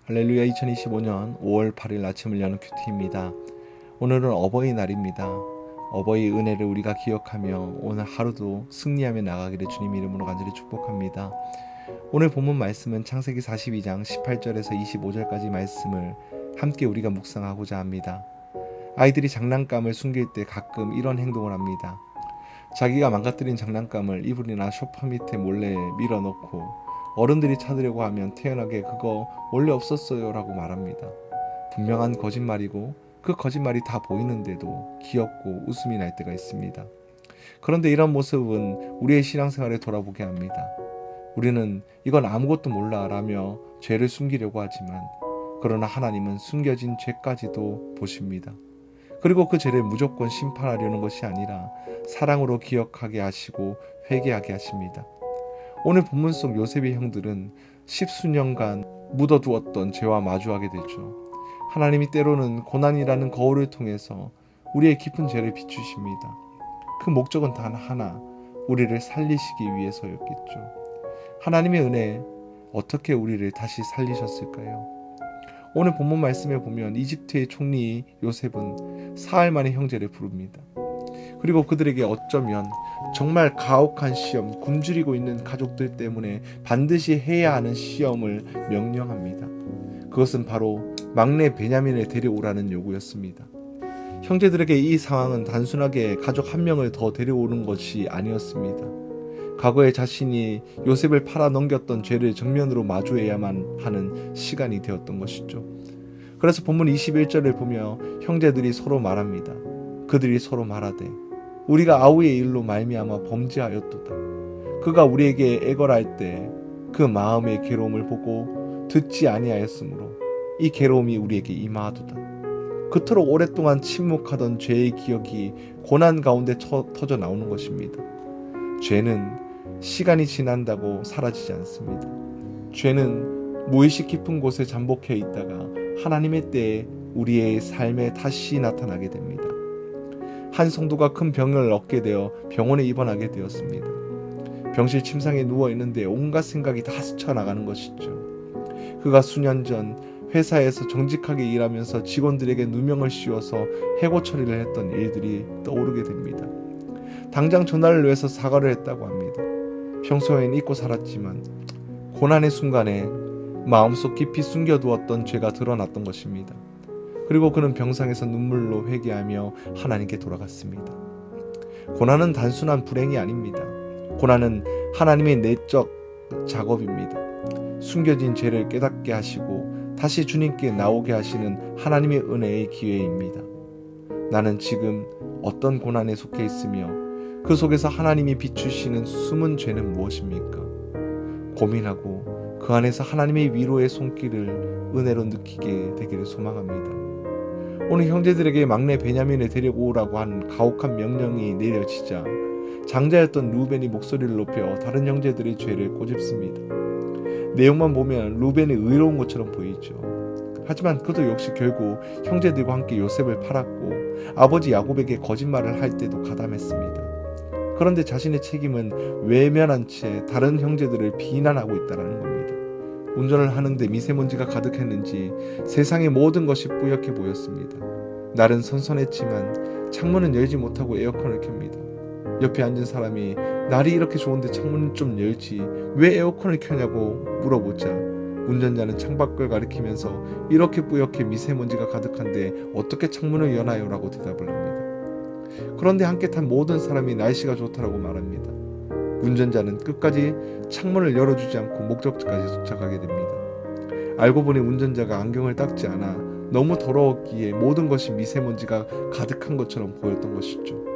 할렐루야. 2025년 5월 8일 아침을 여는 큐티입니다. 오늘은 어버이날입니다. 어버이 은혜를 우리가 기억하며 오늘 하루도 승리하며 나가기를 주님 이름으로 간절히 축복합니다. 오늘 본문 말씀은 창세기 42장 18절에서 25절까지 말씀을 함께 우리가 묵상하고자 합니다. 아이들이 장난감을 숨길 때 가끔 이런 행동을 합니다. 자기가 망가뜨린 장난감을 이불이나 소파 밑에 몰래 밀어넣고 어른들이 찾으려고 하면 태연하게 그거 원래 없었어요 라고 말합니다. 분명한 거짓말이고 그 거짓말이 다 보이는데도 귀엽고 웃음이 날 때가 있습니다. 그런데 이런 모습은 우리의 신앙생활에 돌아보게 합니다. 우리는 이건 아무것도 몰라 라며 죄를 숨기려고 하지만 그러나 하나님은 숨겨진 죄까지도 보십니다. 그리고 그 죄를 무조건 심판하려는 것이 아니라 사랑으로 기억하게 하시고 회개하게 하십니다. 오늘 본문 속 요셉의 형들은 십수년간 묻어두었던 죄와 마주하게 되죠. 하나님이 때로는 고난이라는 거울을 통해서 우리의 깊은 죄를 비추십니다. 그 목적은 단 하나, 우리를 살리시기 위해서였겠죠. 하나님의 은혜, 어떻게 우리를 다시 살리셨을까요? 오늘 본문 말씀에 보면 이집트의 총리 요셉은 사흘 만에 형제를 부릅니다. 그리고 그들에게 어쩌면 정말 가혹한 시험, 굶주리고 있는 가족들 때문에 반드시 해야 하는 시험을 명령합니다. 그것은 바로 막내 베냐민을 데려오라는 요구였습니다. 형제들에게 이 상황은 단순하게 가족 한 명을 더 데려오는 것이 아니었습니다. 과거에 자신이 요셉을 팔아 넘겼던 죄를 정면으로 마주해야만 하는 시간이 되었던 것이죠. 그래서 본문 21절을 보며 형제들이 서로 말합니다. 그들이 서로 말하되 우리가 아우의 일로 말미암아 범죄하였도다. 그가 우리에게 애걸할 때 그 마음의 괴로움을 보고 듣지 아니하였으므로 이 괴로움이 우리에게 임하도다. 그토록 오랫동안 침묵하던 죄의 기억이 고난 가운데 터져 나오는 것입니다. 죄는 시간이 지난다고 사라지지 않습니다. 죄는 무의식 깊은 곳에 잠복해 있다가 하나님의 때에 우리의 삶에 다시 나타나게 됩니다. 한 성도가 큰 병을 얻게 되어 병원에 입원하게 되었습니다. 병실 침상에 누워 있는데 온갖 생각이 다 스쳐나가는 것이죠. 그가 수년 전 회사에서 정직하게 일하면서 직원들에게 누명을 씌워서 해고 처리를 했던 일들이 떠오르게 됩니다. 당장 전화를 내서 사과를 했다고 합니다. 평소엔 잊고 살았지만 고난의 순간에 마음속 깊이 숨겨두었던 죄가 드러났던 것입니다. 그리고 그는 병상에서 눈물로 회개하며 하나님께 돌아갔습니다. 고난은 단순한 불행이 아닙니다. 고난은 하나님의 내적 작업입니다. 숨겨진 죄를 깨닫게 하시고 다시 주님께 나오게 하시는 하나님의 은혜의 기회입니다. 나는 지금 어떤 고난에 속해 있으며 그 속에서 하나님이 비추시는 숨은 죄는 무엇입니까? 고민하고 그 안에서 하나님의 위로의 손길을 은혜로 느끼게 되기를 소망합니다. 오늘 형제들에게 막내 베냐민을 데려오라고 한 가혹한 명령이 내려지자 장자였던 루벤이 목소리를 높여 다른 형제들의 죄를 꼬집습니다. 내용만 보면 루벤이 의로운 것처럼 보이죠. 하지만 그도 역시 결국 형제들과 함께 요셉을 팔았고 아버지 야곱에게 거짓말을 할 때도 가담했습니다. 그런데 자신의 책임은 외면한 채 다른 형제들을 비난하고 있다는 겁니다. 운전을 하는데 미세먼지가 가득했는지 세상의 모든 것이 뿌옇게 보였습니다. 날은 선선했지만 창문은 열지 못하고 에어컨을 켭니다. 옆에 앉은 사람이 날이 이렇게 좋은데 창문은 좀 열지 왜 에어컨을 켜냐고 물어보자 운전자는 창밖을 가리키면서 이렇게 뿌옇게 미세먼지가 가득한데 어떻게 창문을 여나요? 라고 대답을 합니다. 그런데 함께 탄 모든 사람이 날씨가 좋다라고 말합니다. 운전자는 끝까지 창문을 열어주지 않고 목적지까지 도착하게 됩니다. 알고 보니 운전자가 안경을 닦지 않아 너무 더러웠기에 모든 것이 미세먼지가 가득한 것처럼 보였던 것이죠.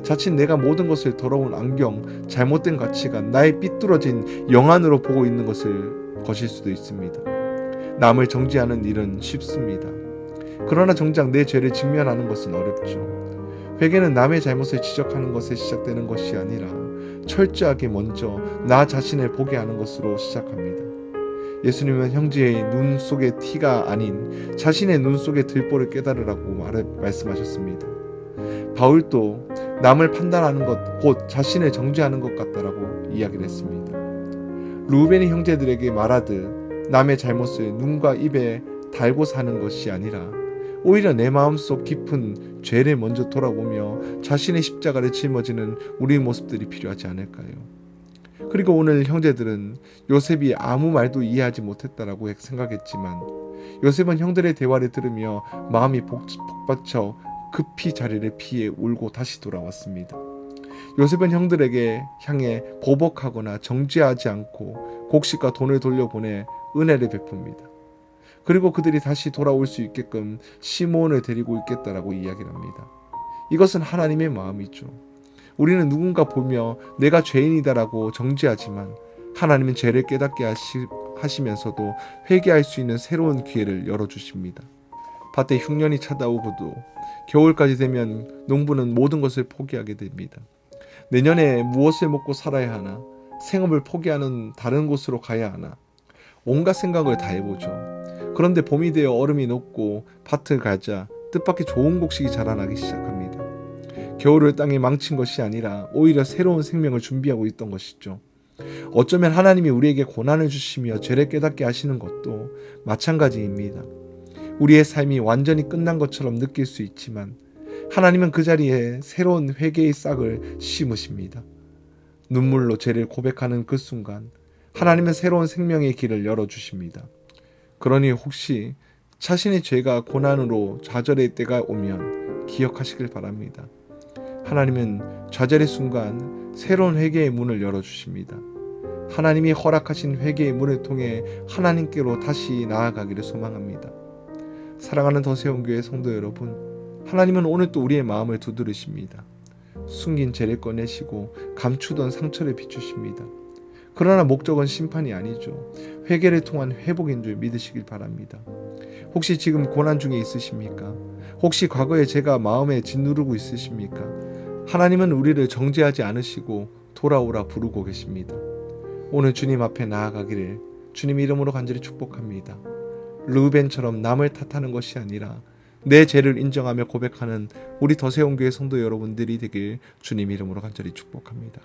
자칫 내가 모든 것을 더러운 안경, 잘못된 가치관, 나의 삐뚤어진 영안으로 보고 있는 것일 수도 있습니다. 남을 정죄하는 일은 쉽습니다. 그러나 정작 내 죄를 직면하는 것은 어렵죠. 회개는 남의 잘못을 지적하는 것에 시작되는 것이 아니라 철저하게 먼저 나 자신을 보게 하는 것으로 시작합니다. 예수님은 형제의 눈 속의 티가 아닌 자신의 눈 속의 들보를 깨달으라고 말씀하셨습니다. 바울도 남을 판단하는 것, 곧 자신을 정죄하는 것 같다라고 이야기를 했습니다. 루벤이 형제들에게 말하듯 남의 잘못을 눈과 입에 달고 사는 것이 아니라 오히려 내 마음속 깊은 죄를 먼저 돌아보며 자신의 십자가를 짊어지는 우리의 모습들이 필요하지 않을까요? 그리고 오늘 형제들은 요셉이 아무 말도 이해하지 못했다라고 생각했지만 요셉은 형들의 대화를 들으며 마음이 복받쳐 급히 자리를 피해 울고 다시 돌아왔습니다. 요셉은 형들에게 향해 보복하거나 정죄하지 않고 곡식과 돈을 돌려보내 은혜를 베풉니다. 그리고 그들이 다시 돌아올 수 있게끔 시몬을 데리고 있겠다라고 이야기를 합니다. 이것은 하나님의 마음이죠. 우리는 누군가 보며 내가 죄인이다라고 정죄하지만 하나님은 죄를 깨닫게 하시면서도 회개할 수 있는 새로운 기회를 열어주십니다. 밭에 흉년이 찾아오고도 겨울까지 되면 농부는 모든 것을 포기하게 됩니다. 내년에 무엇을 먹고 살아야 하나? 생업을 포기하는 다른 곳으로 가야 하나? 온갖 생각을 다 해보죠. 그런데 봄이 되어 얼음이 녹고 밭을 가자 뜻밖의 좋은 곡식이 자라나기 시작합니다. 겨울을 땅에 망친 것이 아니라 오히려 새로운 생명을 준비하고 있던 것이죠. 어쩌면 하나님이 우리에게 고난을 주시며 죄를 깨닫게 하시는 것도 마찬가지입니다. 우리의 삶이 완전히 끝난 것처럼 느낄 수 있지만 하나님은 그 자리에 새로운 회개의 싹을 심으십니다. 눈물로 죄를 고백하는 그 순간 하나님은 새로운 생명의 길을 열어주십니다. 그러니 혹시 자신의 죄가 고난으로 좌절의 때가 오면 기억하시길 바랍니다. 하나님은 좌절의 순간 새로운 회개의 문을 열어주십니다. 하나님이 허락하신 회개의 문을 통해 하나님께로 다시 나아가기를 소망합니다. 사랑하는 더세온교회 성도 여러분, 하나님은 오늘 또 우리의 마음을 두드리십니다. 숨긴 죄를 꺼내시고 감추던 상처를 비추십니다. 그러나 목적은 심판이 아니죠. 회개를 통한 회복인 줄 믿으시길 바랍니다. 혹시 지금 고난 중에 있으십니까? 혹시 과거에 제가 마음에 짓누르고 있으십니까? 하나님은 우리를 정죄하지 않으시고 돌아오라 부르고 계십니다. 오늘 주님 앞에 나아가기를 주님 이름으로 간절히 축복합니다. 르우벤처럼 남을 탓하는 것이 아니라 내 죄를 인정하며 고백하는 우리 더세온교회 성도 여러분들이 되길 주님 이름으로 간절히 축복합니다.